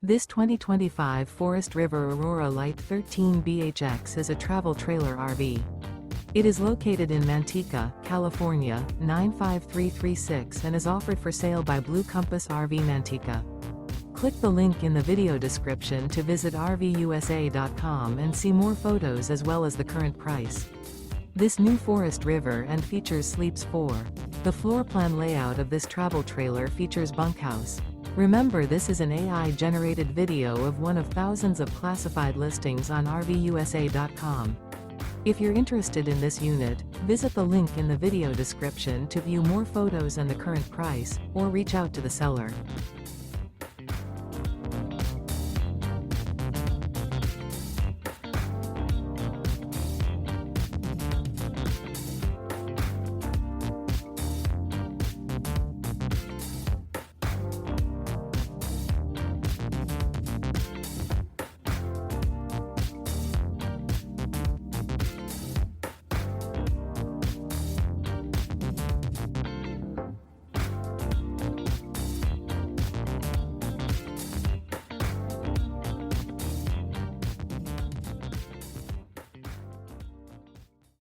This 2025 Forest River Aurora Light 13 BHX is a travel trailer RV. It is located in Manteca, California, 95336 and is offered for sale by Blue Compass RV Manteca. Click the link in the video description to visit RVUSA.com and see more photos as well as the current price. This new Forest River and features sleeps 4. The floor plan layout of this travel trailer features bunkhouse. Remember, this is an AI-generated video of one of thousands of classified listings on RVUSA.com. If you're interested in this unit, visit the link in the video description to view more photos and the current price, or reach out to the seller.